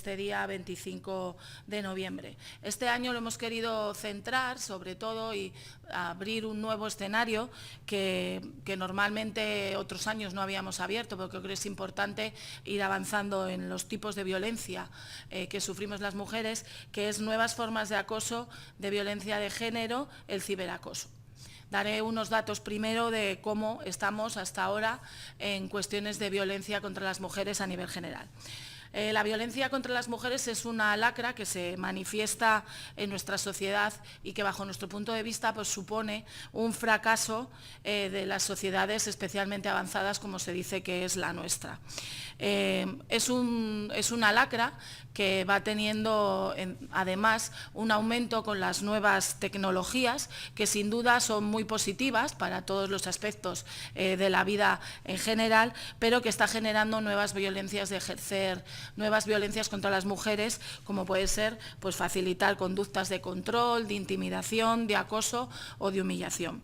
este día 25 de noviembre. Este año lo hemos querido centrar, sobre todo, y abrir un nuevo escenario que normalmente otros años no habíamos abierto, porque creo que es importante ir avanzando en los tipos de violencia que sufrimos las mujeres, que es nuevas formas de acoso, de violencia de género, el ciberacoso. Daré unos datos primero de cómo estamos hasta ahora en cuestiones de violencia contra las mujeres a nivel general. La violencia contra las mujeres es una lacra que se manifiesta en nuestra sociedad y que, bajo nuestro punto de vista, pues, supone un fracaso de las sociedades especialmente avanzadas, como se dice que es la nuestra. Es una lacra que va teniendo, además, un aumento con las nuevas tecnologías, que sin duda son muy positivas para todos los aspectos de la vida en general, pero que está generando nuevas violencias de ejercer, nuevas violencias contra las mujeres, como puede ser, pues, facilitar conductas de control, de intimidación, de acoso o de humillación.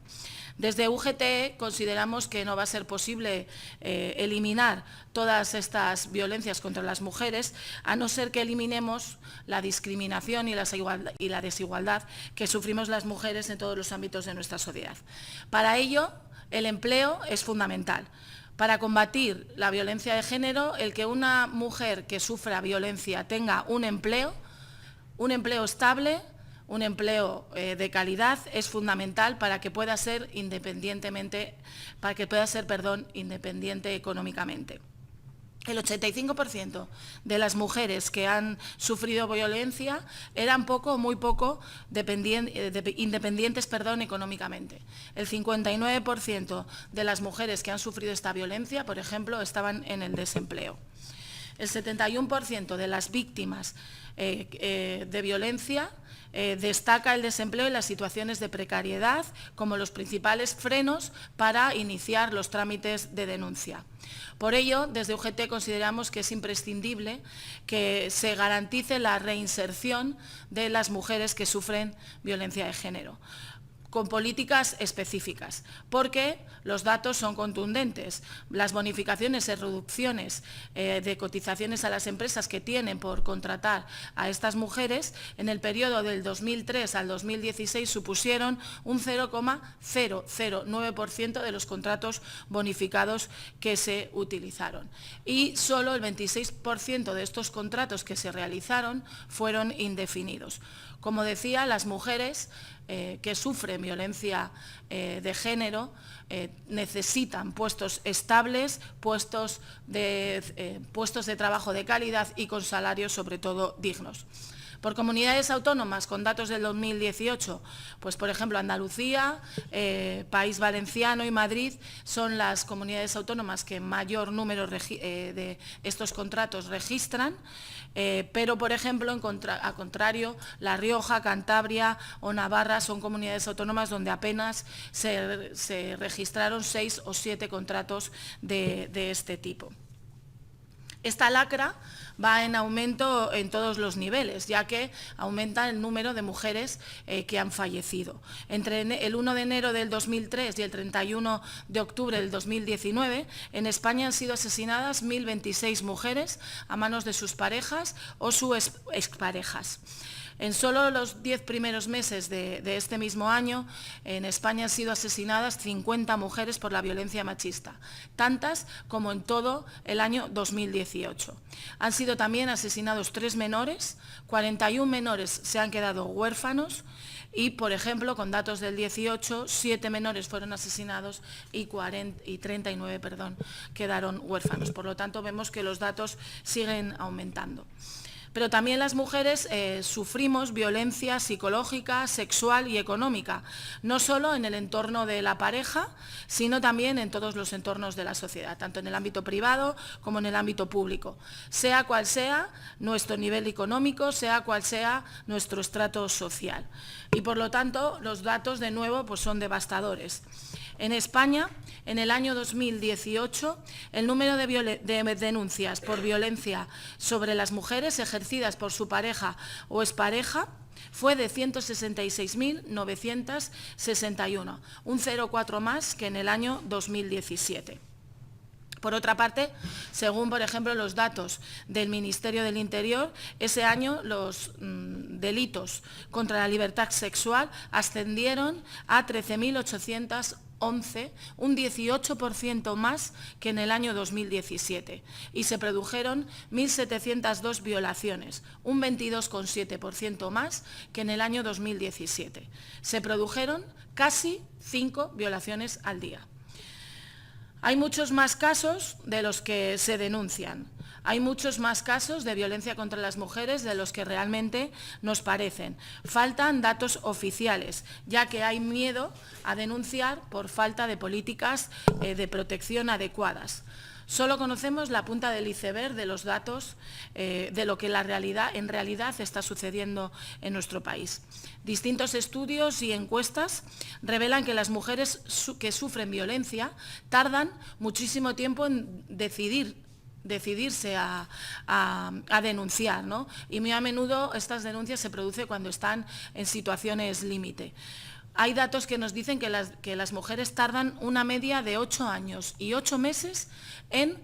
Desde UGT consideramos que no va a ser posible eliminar todas estas violencias contra las mujeres, a no ser que eliminemos la discriminación y la desigualdad que sufrimos las mujeres en todos los ámbitos de nuestra sociedad. Para ello, el empleo es fundamental. Para combatir la violencia de género, el que una mujer que sufra violencia tenga un empleo estable, un empleo de calidad, es fundamental para que pueda ser independiente económicamente. El 85% de las mujeres que han sufrido violencia eran muy poco independientes económicamente. El 59% de las mujeres que han sufrido esta violencia, por ejemplo, estaban en el desempleo. El 71% de las víctimas de violencia destaca el desempleo y las situaciones de precariedad como los principales frenos para iniciar los trámites de denuncia. Por ello, desde UGT consideramos que es imprescindible que se garantice la reinserción de las mujeres que sufren violencia de género, con políticas específicas, porque los datos son contundentes. Las bonificaciones y reducciones de cotizaciones a las empresas que tienen por contratar a estas mujeres en el periodo del 2003 al 2016 supusieron un 0,009% de los contratos bonificados que se utilizaron. Y solo el 26% de estos contratos que se realizaron fueron indefinidos. Como decía, las mujeres que sufren violencia de género necesitan puestos estables, puestos de trabajo de calidad y con salarios, sobre todo, dignos. Por comunidades autónomas, con datos del 2018, pues, por ejemplo, Andalucía, País Valenciano y Madrid son las comunidades autónomas que mayor número de estos contratos registran, pero, por ejemplo, al contrario, La Rioja, Cantabria o Navarra son comunidades autónomas donde apenas se registraron 6 o 7 contratos de este tipo. Esta lacra va en aumento en todos los niveles, ya que aumenta el número de mujeres que han fallecido. Entre el 1 de enero del 2003 y el 31 de octubre del 2019, en España han sido asesinadas 1.026 mujeres a manos de sus parejas o sus exparejas. En solo los 10 primeros meses de este mismo año, en España han sido asesinadas 50 mujeres por la violencia machista, tantas como en todo el año 2018. Han sido también asesinados 3 menores, 41 menores se han quedado huérfanos y, por ejemplo, con datos del 18, 7 menores fueron asesinados y 39 quedaron huérfanos. Por lo tanto, vemos que los datos siguen aumentando. Pero también las mujeres sufrimos violencia psicológica, sexual y económica, no solo en el entorno de la pareja, sino también en todos los entornos de la sociedad, tanto en el ámbito privado como en el ámbito público, sea cual sea nuestro nivel económico, sea cual sea nuestro estrato social. Y, por lo tanto, los datos, de nuevo, pues, son devastadores. En España, en el año 2018, el número de denuncias por violencia sobre las mujeres ejercidas por su pareja o expareja fue de 166.961, un 0,4 más que en el año 2017. Por otra parte, según, por ejemplo, los datos del Ministerio del Interior, ese año los delitos contra la libertad sexual ascendieron a 13.811, un 18% más que en el año 2017, y se produjeron 1.702 violaciones, un 22,7% más que en el año 2017. Se produjeron casi 5 violaciones al día. Hay muchos más casos de los que se denuncian. Hay muchos más casos de violencia contra las mujeres de los que realmente nos parecen. Faltan datos oficiales, ya que hay miedo a denunciar por falta de políticas de protección adecuadas. Solo conocemos la punta del iceberg de los datos de lo que en realidad está sucediendo en nuestro país. Distintos estudios y encuestas revelan que las mujeres que sufren violencia tardan muchísimo tiempo en decidirse a denunciar, ¿no? Y muy a menudo estas denuncias se producen cuando están en situaciones límite. Hay datos que nos dicen que las mujeres tardan una media de 8 años y 8 meses en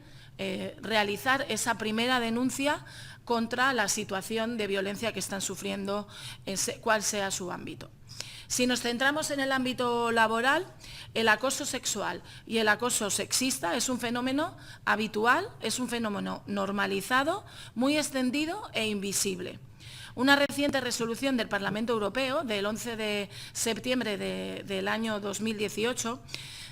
realizar esa primera denuncia contra la situación de violencia que están sufriendo, cual sea su ámbito. Si nos centramos en el ámbito laboral, el acoso sexual y el acoso sexista es un fenómeno habitual, es un fenómeno normalizado, muy extendido e invisible. Una reciente resolución del Parlamento Europeo del 11 de septiembre del año 2018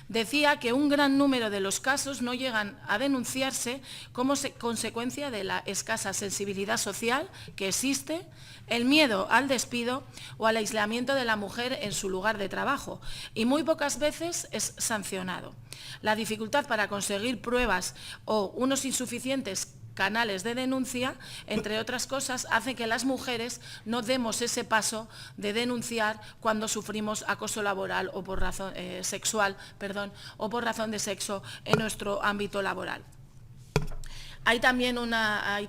decía que un gran número de los casos no llegan a denunciarse como consecuencia de la escasa sensibilidad social que existe, el miedo al despido o al aislamiento de la mujer en su lugar de trabajo, y muy pocas veces es sancionado. La dificultad para conseguir pruebas o unos insuficientes canales de denuncia, entre otras cosas, hace que las mujeres no demos ese paso de denunciar cuando sufrimos acoso laboral o por razón sexual, o por razón de sexo en nuestro ámbito laboral. Hay también una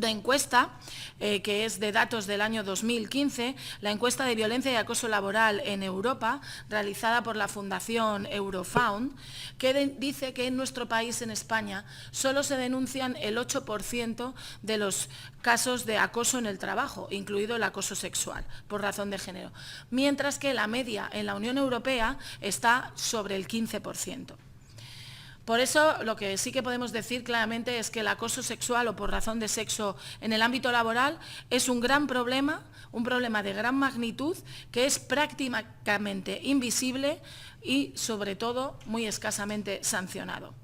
encuesta que es de datos del año 2015, la encuesta de violencia y acoso laboral en Europa, realizada por la Fundación Eurofound, que dice que en nuestro país, en España, solo se denuncian el 8% de los casos de acoso en el trabajo, incluido el acoso sexual, por razón de género, mientras que la media en la Unión Europea está sobre el 15%. Por eso, lo que sí que podemos decir claramente es que el acoso sexual o por razón de sexo en el ámbito laboral es un gran problema, un problema de gran magnitud, que es prácticamente invisible y, sobre todo, muy escasamente sancionado.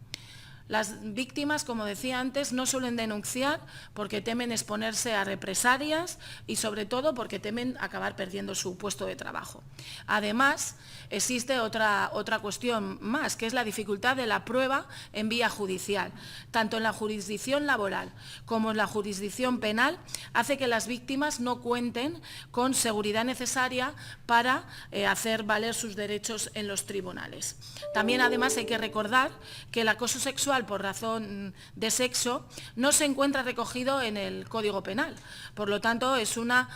Las víctimas, como decía antes, no suelen denunciar porque temen exponerse a represalias y, sobre todo, porque temen acabar perdiendo su puesto de trabajo. Además, existe otra cuestión más, que es la dificultad de la prueba en vía judicial. Tanto en la jurisdicción laboral como en la jurisdicción penal, hace que las víctimas no cuenten con seguridad necesaria para hacer valer sus derechos en los tribunales. También, además, hay que recordar que el acoso sexual por razón de sexo no se encuentra recogido en el Código Penal. Por lo tanto, es una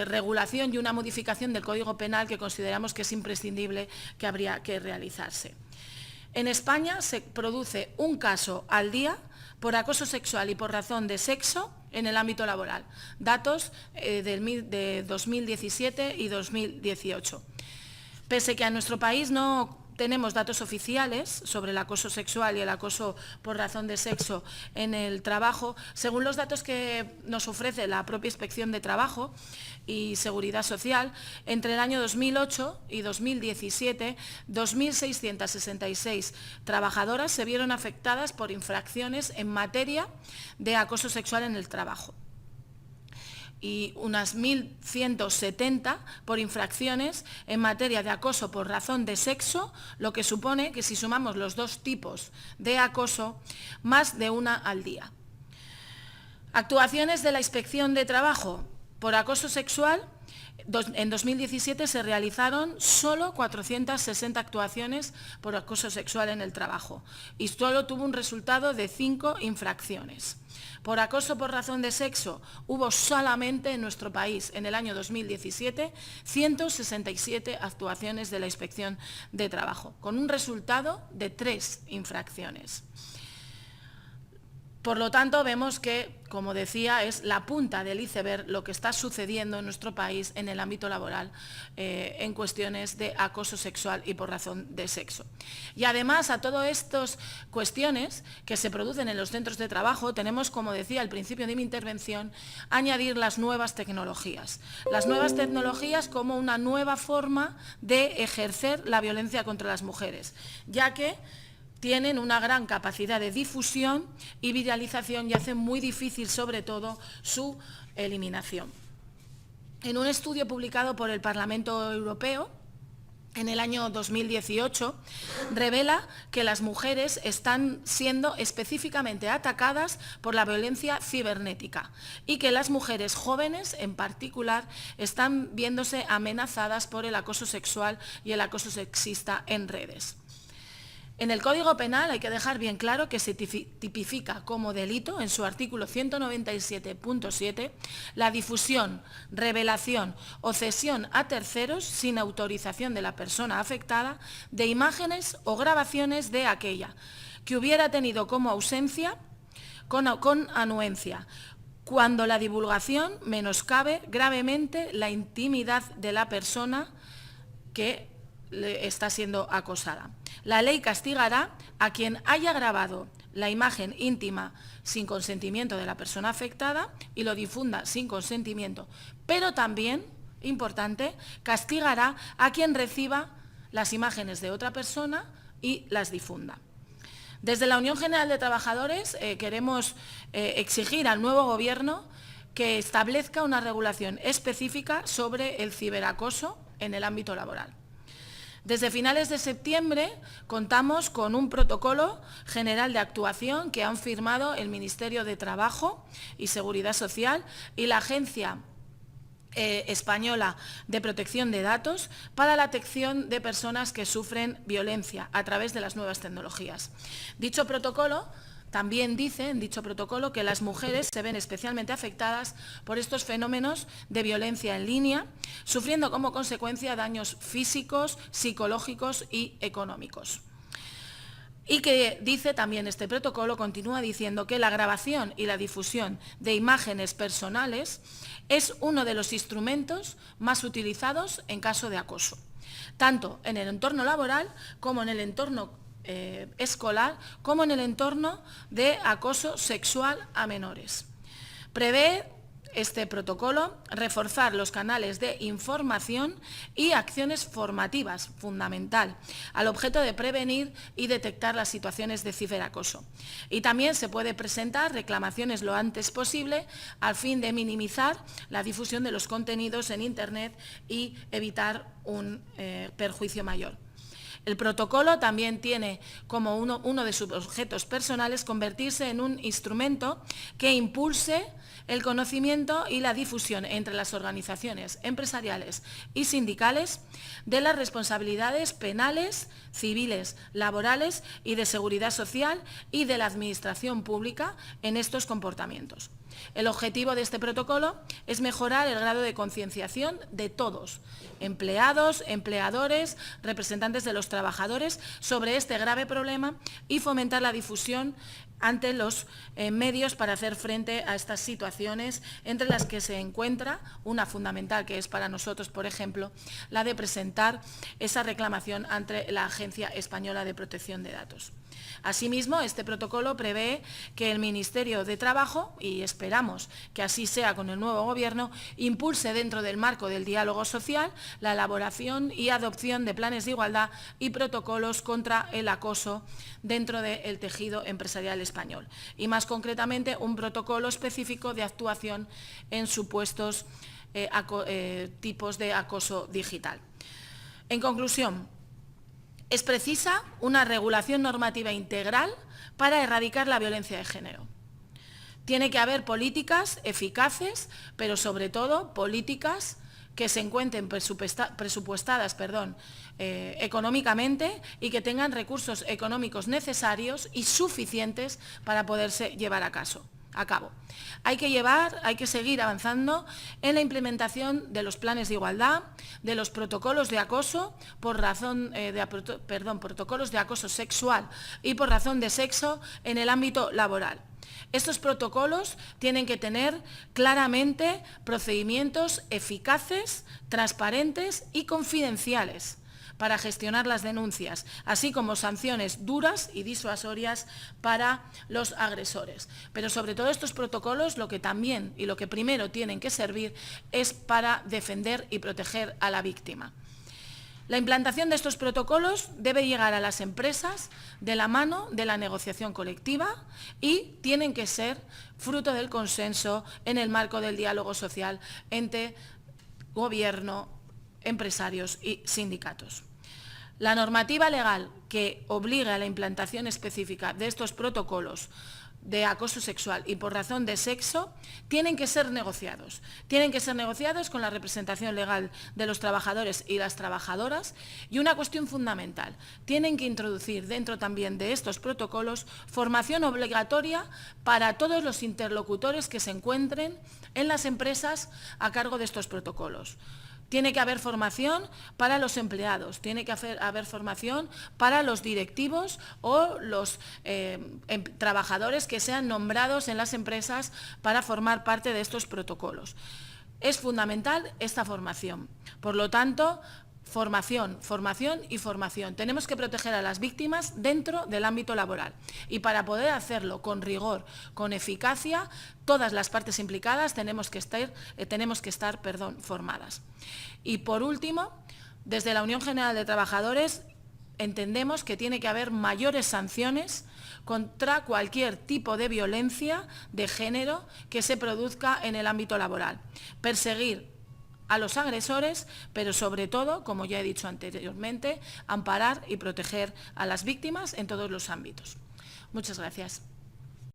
regulación y una modificación del Código Penal que consideramos que es imprescindible, que habría que realizarse. En España se produce un caso al día por acoso sexual y por razón de sexo en el ámbito laboral. Datos de 2017 y 2018. Pese que a nuestro país no tenemos datos oficiales sobre el acoso sexual y el acoso por razón de sexo en el trabajo, según los datos que nos ofrece la propia Inspección de Trabajo y Seguridad Social, entre el año 2008 y 2017, 2.666 trabajadoras se vieron afectadas por infracciones en materia de acoso sexual en el trabajo, y unas 1.170 por infracciones en materia de acoso por razón de sexo, lo que supone que si sumamos los dos tipos de acoso, más de una al día. Actuaciones de la Inspección de Trabajo. Por acoso sexual, en 2017 se realizaron solo 460 actuaciones por acoso sexual en el trabajo y solo tuvo un resultado de 5 infracciones. Por acoso por razón de sexo hubo solamente en nuestro país en el año 2017 167 actuaciones de la Inspección de Trabajo, con un resultado de 3 infracciones. Por lo tanto, vemos que, como decía, es la punta del iceberg lo que está sucediendo en nuestro país en el ámbito laboral en cuestiones de acoso sexual y por razón de sexo. Y además, a todas estas cuestiones que se producen en los centros de trabajo, tenemos, como decía al principio de mi intervención, añadir las nuevas tecnologías. Las nuevas tecnologías como una nueva forma de ejercer la violencia contra las mujeres, ya que tienen una gran capacidad de difusión y viralización y hacen muy difícil, sobre todo, su eliminación. En un estudio publicado por el Parlamento Europeo, en el año 2018, revela que las mujeres están siendo específicamente atacadas por la violencia cibernética y que las mujeres jóvenes, en particular, están viéndose amenazadas por el acoso sexual y el acoso sexista en redes. En el Código Penal hay que dejar bien claro que se tipifica como delito, en su artículo 197.7, la difusión, revelación o cesión a terceros sin autorización de la persona afectada de imágenes o grabaciones de aquella que hubiera tenido como ausencia con anuencia, cuando la divulgación menoscabe gravemente la intimidad de la persona que está siendo acosada. La ley castigará a quien haya grabado la imagen íntima sin consentimiento de la persona afectada y lo difunda sin consentimiento, pero también, importante, castigará a quien reciba las imágenes de otra persona y las difunda. Desde la Unión General de Trabajadores queremos exigir al nuevo Gobierno que establezca una regulación específica sobre el ciberacoso en el ámbito laboral. Desde finales de septiembre contamos con un protocolo general de actuación que han firmado el Ministerio de Trabajo y Seguridad Social y la Agencia Española de Protección de Datos para la detección de personas que sufren violencia a través de las nuevas tecnologías. Dicho protocolo también dice, en dicho protocolo, que las mujeres se ven especialmente afectadas por estos fenómenos de violencia en línea, sufriendo como consecuencia daños físicos, psicológicos y económicos. Y que dice también este protocolo, continúa diciendo que la grabación y la difusión de imágenes personales es uno de los instrumentos más utilizados en caso de acoso, tanto en el entorno laboral como en el entorno escolar, como en el entorno de acoso sexual a menores. Prevé este protocolo reforzar los canales de información y acciones formativas, fundamental, al objeto de prevenir y detectar las situaciones de ciberacoso. Y también se puede presentar reclamaciones lo antes posible al fin de minimizar la difusión de los contenidos en Internet y evitar un perjuicio mayor. El protocolo también tiene como uno de sus objetos personales convertirse en un instrumento que impulse el conocimiento y la difusión entre las organizaciones empresariales y sindicales de las responsabilidades penales, civiles, laborales y de seguridad social y de la administración pública en estos comportamientos. El objetivo de este protocolo es mejorar el grado de concienciación de todos, empleados, empleadores, representantes de los trabajadores, sobre este grave problema y fomentar la difusión ante los medios para hacer frente a estas situaciones, entre las que se encuentra una fundamental, que es para nosotros, por ejemplo, la de presentar esa reclamación ante la Agencia Española de Protección de Datos. Asimismo, este protocolo prevé que el Ministerio de Trabajo, y esperamos que así sea con el nuevo Gobierno, impulse dentro del marco del diálogo social la elaboración y adopción de planes de igualdad y protocolos contra el acoso dentro del tejido empresarial español. Y más concretamente, un protocolo específico de actuación en supuestos tipos de acoso digital. En conclusión, es precisa una regulación normativa integral para erradicar la violencia de género. Tiene que haber políticas eficaces, pero sobre todo políticas que se encuentren presupuestadas económicamente y que tengan recursos económicos necesarios y suficientes para poderse llevar a cabo. Hay que seguir avanzando en la implementación de los planes de igualdad, de los protocolos de acoso protocolos de acoso sexual y por razón de sexo en el ámbito laboral. Estos protocolos tienen que tener claramente procedimientos eficaces, transparentes y confidenciales para gestionar las denuncias, así como sanciones duras y disuasorias para los agresores. Pero sobre todo estos protocolos lo que también y lo que primero tienen que servir es para defender y proteger a la víctima. La implantación de estos protocolos debe llegar a las empresas de la mano de la negociación colectiva y tienen que ser fruto del consenso en el marco del diálogo social entre gobierno, empresarios y sindicatos. La normativa legal que obliga a la implantación específica de estos protocolos de acoso sexual y por razón de sexo tienen que ser negociados. Tienen que ser negociados con la representación legal de los trabajadores y las trabajadoras y una cuestión fundamental, tienen que introducir dentro también de estos protocolos formación obligatoria para todos los interlocutores que se encuentren en las empresas a cargo de estos protocolos. Tiene que haber formación para los empleados, tiene que haber formación para los directivos o los trabajadores que sean nombrados en las empresas para formar parte de estos protocolos. Es fundamental esta formación. Por lo tanto, formación, formación y formación. Tenemos que proteger a las víctimas dentro del ámbito laboral y para poder hacerlo con rigor, con eficacia, todas las partes implicadas tenemos que estar formadas. Y por último, desde la Unión General de Trabajadores entendemos que tiene que haber mayores sanciones contra cualquier tipo de violencia de género que se produzca en el ámbito laboral. Perseguir a los agresores, pero sobre todo, como ya he dicho anteriormente, amparar y proteger a las víctimas en todos los ámbitos. Muchas gracias.